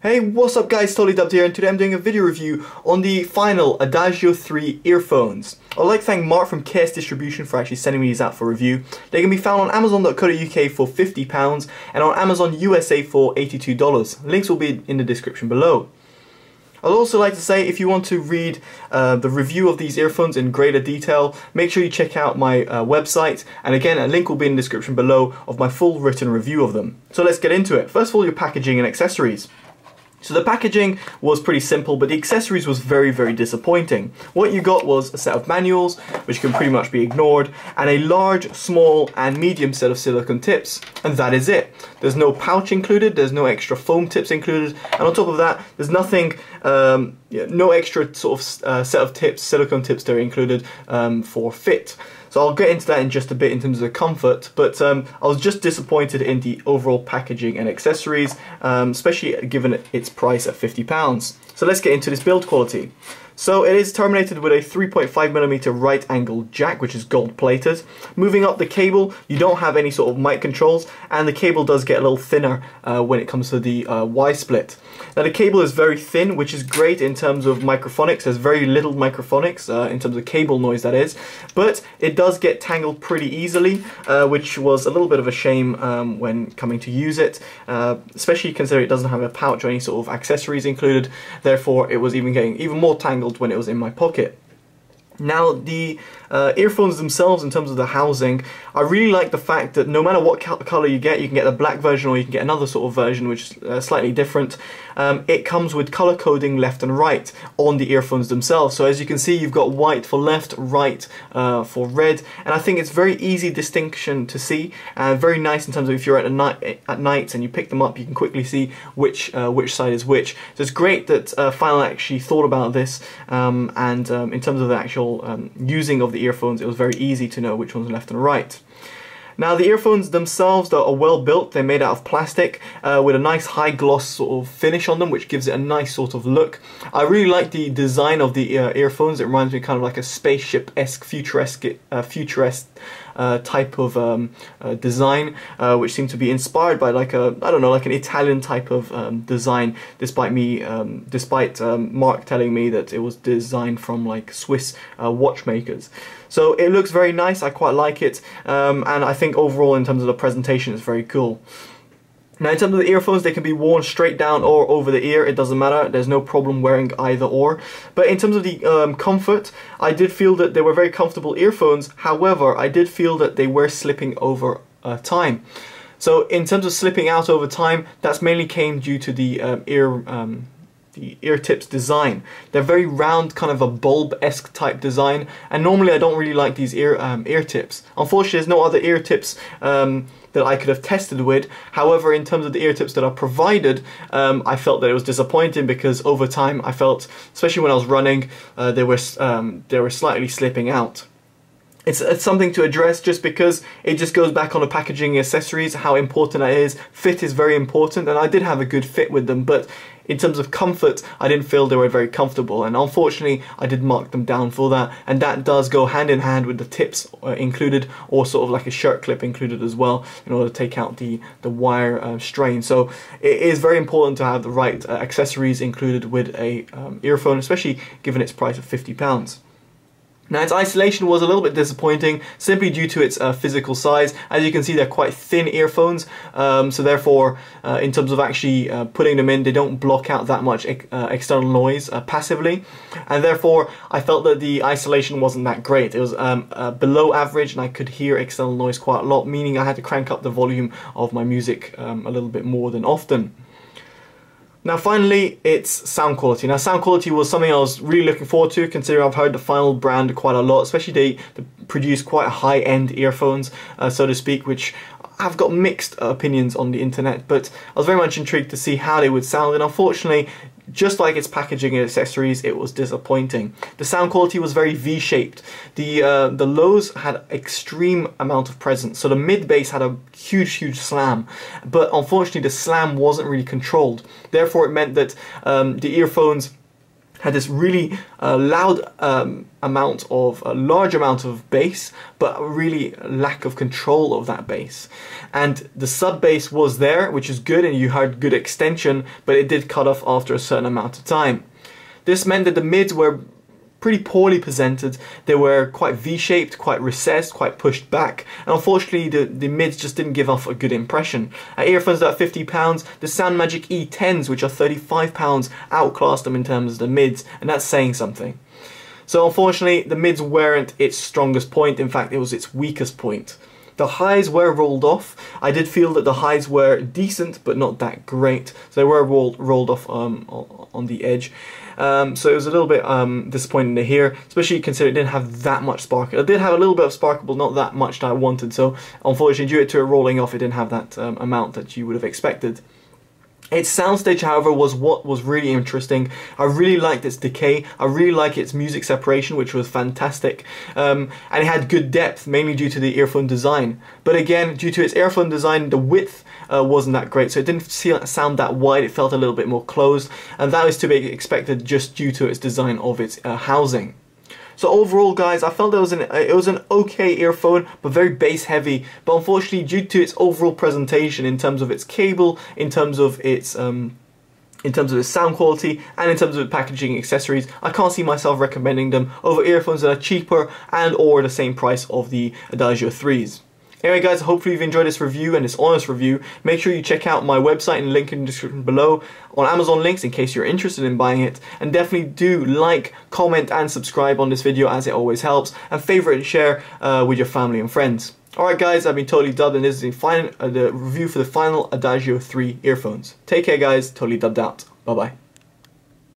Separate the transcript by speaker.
Speaker 1: Hey, what's up guys, Totallydubbed here, and today I'm doing a video review on the final Adagio 3 earphones. I'd like to thank Mark from KS Distribution for actually sending me these out for review. They can be found on Amazon.co.uk for £50 and on Amazon USA for $82. Links will be in the description below. I'd also like to say, if you want to read the review of these earphones in greater detail, make sure you check out my website, and again a link will be in the description below of my full written review of them. So let's get into it. First of all, your packaging and accessories. So the packaging was pretty simple, but the accessories was very disappointing. What you got was a set of manuals, which can pretty much be ignored, and a large, small and medium set of silicone tips, and that is it. There's no pouch included, there's no extra foam tips included, and on top of that there's nothing, no extra sort of set of tips, silicone tips that are included for fit. So I'll get into that in just a bit in terms of the comfort, but I was just disappointed in the overall packaging and accessories, especially given its price at £50. So let's get into this build quality. So it is terminated with a 3.5mm right angle jack, which is gold plated. Moving up the cable, you don't have any sort of mic controls, and the cable does get a little thinner when it comes to the Y split. Now the cable is very thin, which is great in terms of microphonics. There's very little microphonics in terms of cable noise, that is, but it does get tangled pretty easily, which was a little bit of a shame when coming to use it, especially considering it doesn't have a pouch or any sort of accessories included. Therefore, it was getting even more tangled when it was in my pocket. Now the earphones themselves, in terms of the housing, I really like the fact that no matter what colour you can get the black version or you can get another sort of version which is slightly different. It comes with colour coding left and right on the earphones themselves. So as you can see, you've got white for left, right for red, and I think it's very easy distinction to see, very nice in terms of if you're at night and you pick them up, you can quickly see which side is which. So it's great that Final actually thought about this, and in terms of the actual using of the earphones, it was very easy to know which one's left and right. Now the earphones themselves are well built. They're made out of plastic with a nice high gloss sort of finish on them, which gives it a nice sort of look. I really like the design of the earphones. It reminds me kind of like a spaceship-esque, futuristic type of design, which seemed to be inspired by like a, I don't know, like an Italian type of design, despite Mark telling me that it was designed from like Swiss watchmakers. So it looks very nice, I quite like it, and I think overall in terms of the presentation it's very cool. Now in terms of the earphones, they can be worn straight down or over the ear, it doesn't matter, there's no problem wearing either or. But in terms of the comfort, I did feel that they were very comfortable earphones. However, I did feel that they were slipping over time. So in terms of slipping out over time, that's mainly came due to the ear tips design. They're very round, kind of a bulb-esque type design, and normally I don't really like these ear tips. Unfortunately, there's no other ear tips that I could have tested with. However, in terms of the ear tips that are provided, I felt that it was disappointing because over time I felt, especially when I was running, they were slightly slipping out. It's something to address, just because it just goes back on the packaging and accessories, how important that is. Fit is very important, and I did have a good fit with them, but in terms of comfort, I didn't feel they were very comfortable, and unfortunately I did mark them down for that, and that does go hand in hand with the tips included, or sort of like a shirt clip included as well, in order to take out the wire strain. So it is very important to have the right accessories included with a earphone, especially given its price of £50. Now its isolation was a little bit disappointing, simply due to its physical size. As you can see, they're quite thin earphones, so therefore in terms of actually putting them in, they don't block out that much external noise passively, and therefore I felt that the isolation wasn't that great. It was below average, and I could hear external noise quite a lot, meaning I had to crank up the volume of my music a little bit more than often. Now finally, it's sound quality. Now sound quality was something I was really looking forward to, considering I've heard the Final brand quite a lot, especially they produce quite high-end earphones, so to speak, which I've got mixed opinions on the internet, but I was very much intrigued to see how they would sound, and unfortunately, just like its packaging and accessories, it was disappointing. The sound quality was very V-shaped. The lows had extreme amount of presence, so the mid bass had a huge slam, but unfortunately the slam wasn't really controlled. Therefore it meant that the earphones had this really loud large amount of bass, but a really lack of control of that bass. And the sub bass was there, which is good, and you heard good extension, but it did cut off after a certain amount of time. This meant that the mids were pretty poorly presented. They were quite V-shaped, quite recessed, quite pushed back, and unfortunately the mids just didn't give off a good impression. Earphones that are £50, the Soundmagic E10s, which are £35, outclassed them in terms of the mids, and that's saying something. So unfortunately the mids weren't its strongest point, in fact it was its weakest point. The highs were rolled off. I did feel that the highs were decent, but not that great. So they were rolled off on the edge. So it was a little bit disappointing to hear, especially considering it didn't have that much sparkle. It did have a little bit of sparkle, but not that much that I wanted. So unfortunately, due to it rolling off, it didn't have that amount that you would have expected. Its soundstage, however, was what was really interesting. I really liked its decay. I really liked its music separation, which was fantastic. And it had good depth, mainly due to the earphone design. But again, due to its earphone design, the width wasn't that great. So it didn't sound that wide. It felt a little bit more closed. And that was to be expected just due to its design of its housing. So overall, guys, I felt it was an okay earphone, but very bass heavy. But unfortunately, due to its overall presentation, in terms of its cable, in terms of its sound quality, and in terms of packaging accessories, I can't see myself recommending them over earphones that are cheaper and or the same price of the Adagio 3s. Anyway guys, hopefully you've enjoyed this review and this honest review. Make sure you check out my website and link in the description below on Amazon links in case you're interested in buying it. And definitely do like, comment and subscribe on this video, as it always helps. And favourite and share with your family and friends. Alright guys, I've been Totally Dubbed, and this is the review for the final Adagio 3 earphones. Take care guys, Totally Dubbed out. Bye bye.